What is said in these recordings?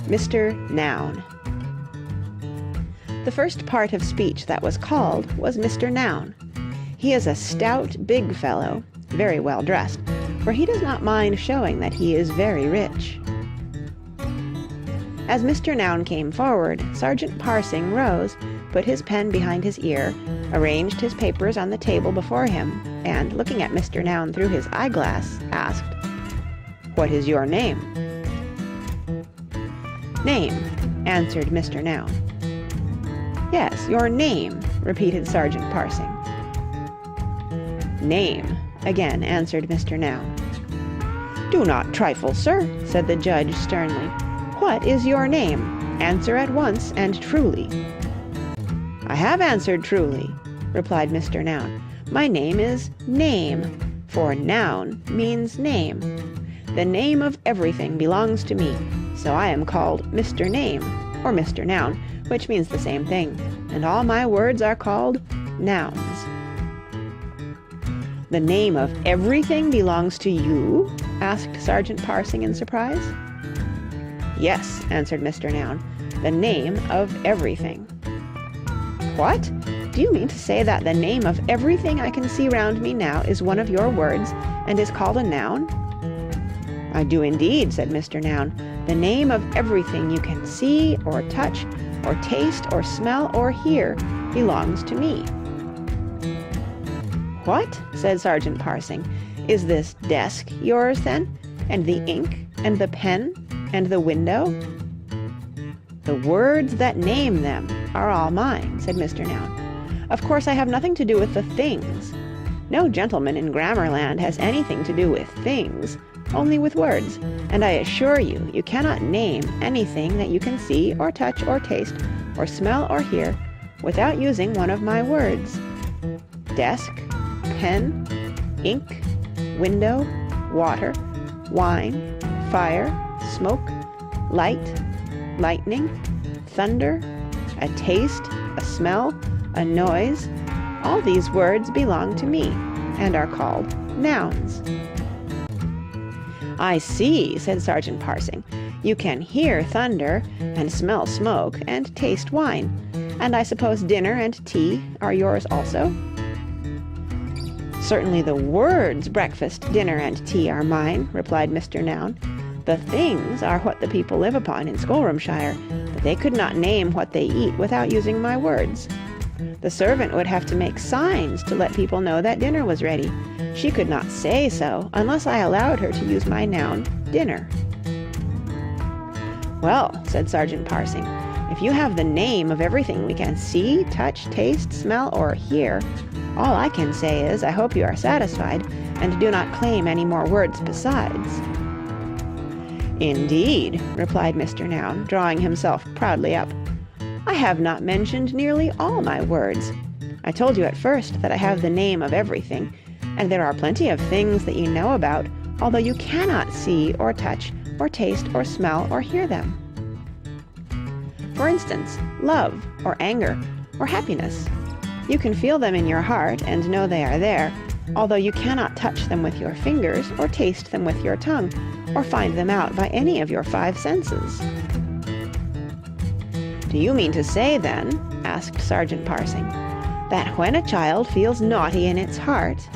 Mr. Noun. The first part of speech that was called was Mr. Noun. He is a stout, big fellow, very well dressed, for he does not mind showing that he is very rich. As Mr. Noun came forward, Sergeant Parsing rose, put his pen behind his ear, arranged his papers on the table before him, and, looking at Mr. Noun through his eyeglass, asked, "What is your name?" "Name," answered Mr. Noun. "Yes, your name," repeated Sergeant Parsing. "Name," again answered Mr. Noun. "Do not trifle, sir," said the judge sternly. "What is your name? Answer at once and truly." "I have answered truly," replied Mr. Noun. "My name is Name, for noun means name. The name of everything belongs to me, so I am called Mr. Name, or Mr. Noun, which means the same thing, and all my words are called nouns." "The name of everything belongs to you?" asked Sergeant Parsing in surprise. "Yes," answered Mr. Noun, "the name of everything." "What? Do you mean to say that the name of everything I can see round me now is one of your words, and is called a noun?" "I do indeed," said Mr. Noun. "The name of everything you can see, or touch, or taste, or smell, or hear belongs to me." "What?" said Sergeant Parsing. "Is this desk yours, then? And the ink, and the pen, and the window?" "The words that name them are all mine," said Mr. Noun. "Of course I have nothing to do with the things. No gentleman in Grammarland has anything to do with things, only with words, and I assure you, you cannot name anything that you can see, or touch, or taste, or smell, or hear, without using one of my words. Desk, pen, ink, window, water, wine, fire, smoke, light, lightning, thunder, a taste, a smell, a noise, all these words belong to me, and are called nouns." "I see," said Sergeant Parsing. "You can hear thunder, and smell smoke, and taste wine, and I suppose dinner and tea are yours also?" "Certainly the words breakfast, dinner, and tea are mine," replied Mr. Noun. "The things are what the people live upon in Schoolroomshire, but they could not name what they eat without using my words. The servant would have to make signs to let people know that dinner was ready. She could not say so unless I allowed her to use my noun, dinner." "Well," said Sergeant Parsing, "if you have the name of everything we can see, touch, taste, smell, or hear, all I can say is I hope you are satisfied, and do not claim any more words besides." "Indeed," replied Mr. Noun, drawing himself proudly up, "I have not mentioned nearly all my words. I told you at first that I have the name of everything, and there are plenty of things that you know about, although you cannot see, or touch, or taste, or smell, or hear them. For instance, love, or anger, or happiness. You can feel them in your heart and know they are there, although you cannot touch them with your fingers, or taste them with your tongue, or find them out by any of your 5 senses." "Do you mean to say, then," asked Sergeant Parsing, "that when a child feels naughty in its heart—"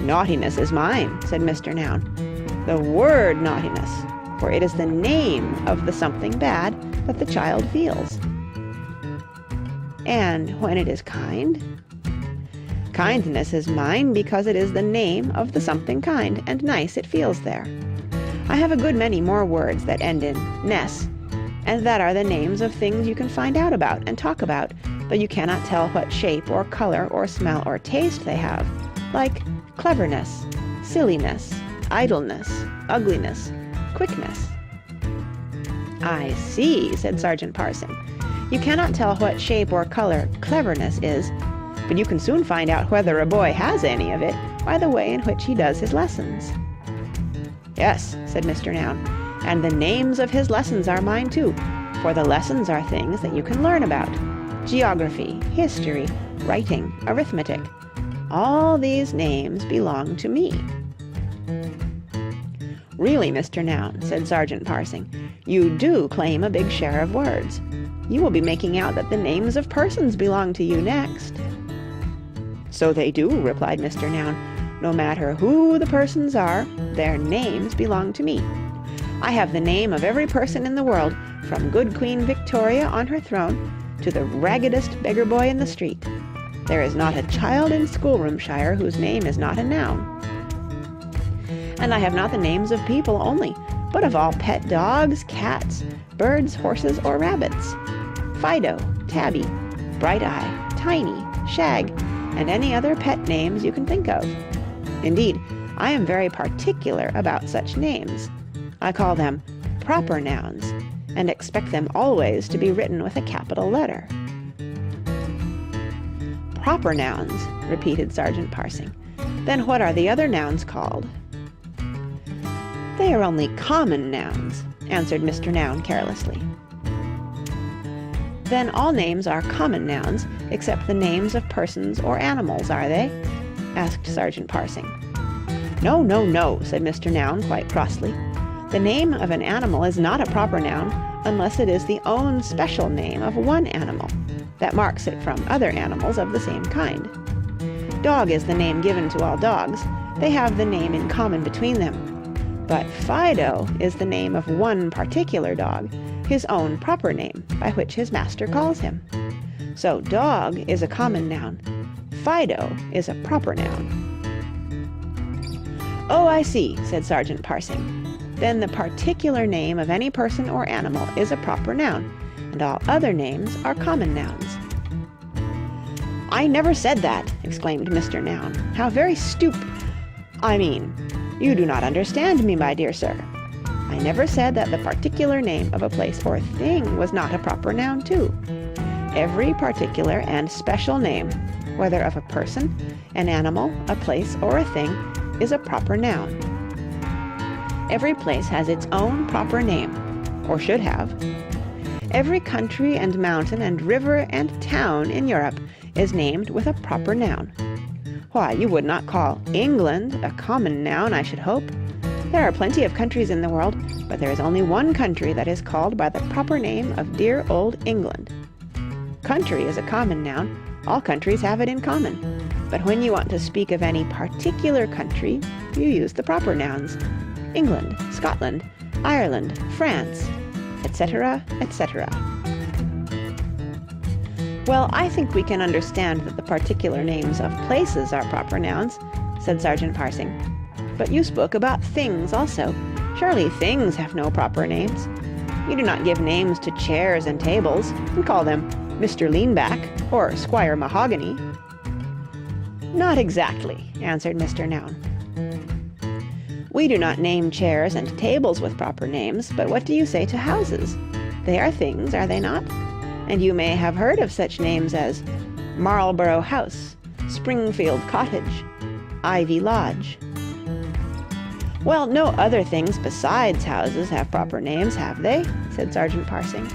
"Naughtiness is mine," said Mr. Noun. "The word naughtiness, for it is the name of the something bad that the child feels." "And when it is kind?" "Kindness is mine because it is the name of the something kind and nice it feels there. I have a good many more words that end in ness, and that are the names of things you can find out about and talk about, though you cannot tell what shape or color or smell or taste they have, like cleverness, silliness, idleness, ugliness, quickness." "I see," said Sergeant Parsing. "You cannot tell what shape or color cleverness is, but you can soon find out whether a boy has any of it by the way in which he does his lessons." "Yes," said Mr. Noun, "and the names of his lessons are mine too, for the lessons are things that you can learn about. Geography, history, writing, arithmetic. All these names belong to me." "Really, Mr. Noun," said Sergeant Parsing, "you do claim a big share of words. You will be making out that the names of persons belong to you next." "So they do," replied Mr. Noun. "No matter who the persons are, their names belong to me. I have the name of every person in the world, from good Queen Victoria on her throne to the raggedest beggar boy in the street. There is not a child in Schoolroomshire whose name is not a noun. And I have not the names of people only, but of all pet dogs, cats, birds, horses, or rabbits. Fido, Tabby, Bright Eye, Tiny, Shag, and any other pet names you can think of. Indeed, I am very particular about such names. I call them proper nouns, and expect them always to be written with a capital letter." "Proper nouns," repeated Sergeant Parsing. "Then what are the other nouns called?" "They are only common nouns," answered Mr. Noun carelessly. "Then all names are common nouns, except the names of persons or animals, are they?" asked Sergeant Parsing. "No, no, no," said Mr. Noun quite crossly. "The name of an animal is not a proper noun unless it is the own special name of one animal, that marks it from other animals of the same kind. Dog is the name given to all dogs. They have the name in common between them. But Fido is the name of one particular dog, his own proper name, by which his master calls him. So dog is a common noun. Fido is a proper noun." "Oh, I see," said Sergeant Parsing. "Then the particular name of any person or animal is a proper noun, and all other names are common nouns." "I never said that," exclaimed Mr. Noun. "How very you do not understand me, my dear sir. I never said that the particular name of a place or thing was not a proper noun too. Every particular and special name, whether of a person, an animal, a place, or a thing, is a proper noun. Every place has its own proper name, or should have. Every country and mountain and river and town in Europe is named with a proper noun. Why, you would not call England a common noun, I should hope. There are plenty of countries in the world, but there is only one country that is called by the proper name of dear old England. Country is a common noun. All countries have it in common. But when you want to speak of any particular country, you use the proper nouns. England, Scotland, Ireland, France, etc., etc." "Well, I think we can understand that the particular names of places are proper nouns," said Sergeant Parsing. "But you spoke about things also. Surely things have no proper names. You do not give names to chairs and tables, and call them Mr. Leanback or Squire Mahogany." "Not exactly," answered Mr. Noun. "We do not name chairs and tables with proper names, but what do you say to houses? They are things, are they not? And you may have heard of such names as Marlborough House, Springfield Cottage, Ivy Lodge." "Well, no other things besides houses have proper names, have they?" said Sergeant Parsing.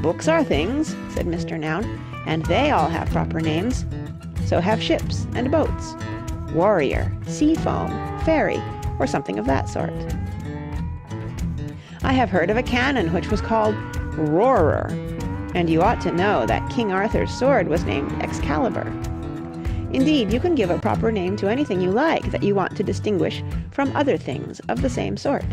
"Books are things," said Mr. Noun, "and they all have proper names. So have ships and boats, warrior, sea foam, fairy, or something of that sort. I have heard of a cannon which was called Roarer, and you ought to know that King Arthur's sword was named Excalibur. Indeed, you can give a proper name to anything you like that you want to distinguish from other things of the same sort.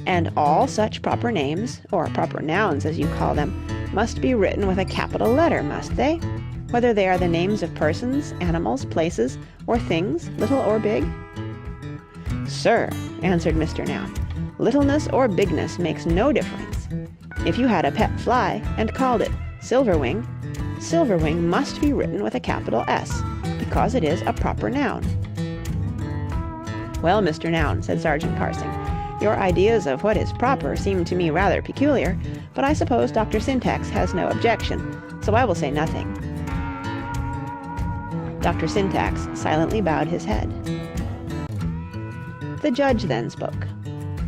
And all such proper names, or proper nouns as you call them, must be written with a capital letter, must they? Whether they are the names of persons, animals, places, or things, little or big?" "Sir," answered Mr. Noun, "littleness or bigness makes no difference. If you had a pet fly and called it Silverwing, Silverwing must be written with a capital S, because it is a proper noun." "Well, Mr. Noun," said Sergeant Parsing, "your ideas of what is proper seem to me rather peculiar, but I suppose Dr. Syntax has no objection, so I will say nothing." Dr. Syntax silently bowed his head. The judge then spoke.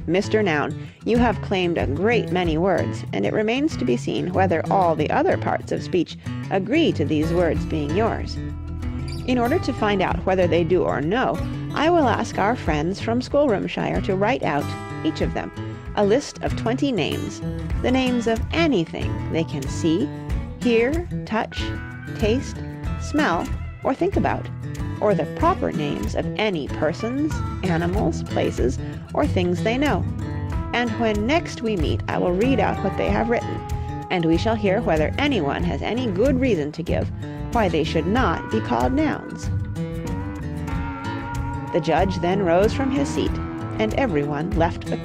"Mr. Noun, you have claimed a great many words, and it remains to be seen whether all the other parts of speech agree to these words being yours. In order to find out whether they do or no, I will ask our friends from Schoolroomshire to write out, each of them, a list of 20 names, the names of anything they can see, hear, touch, taste, smell, or think about, or the proper names of any persons, animals, places, or things they know. And when next we meet, I will read out what they have written, and we shall hear whether anyone has any good reason to give why they should not be called nouns. The judge then rose from his seat, and everyone left the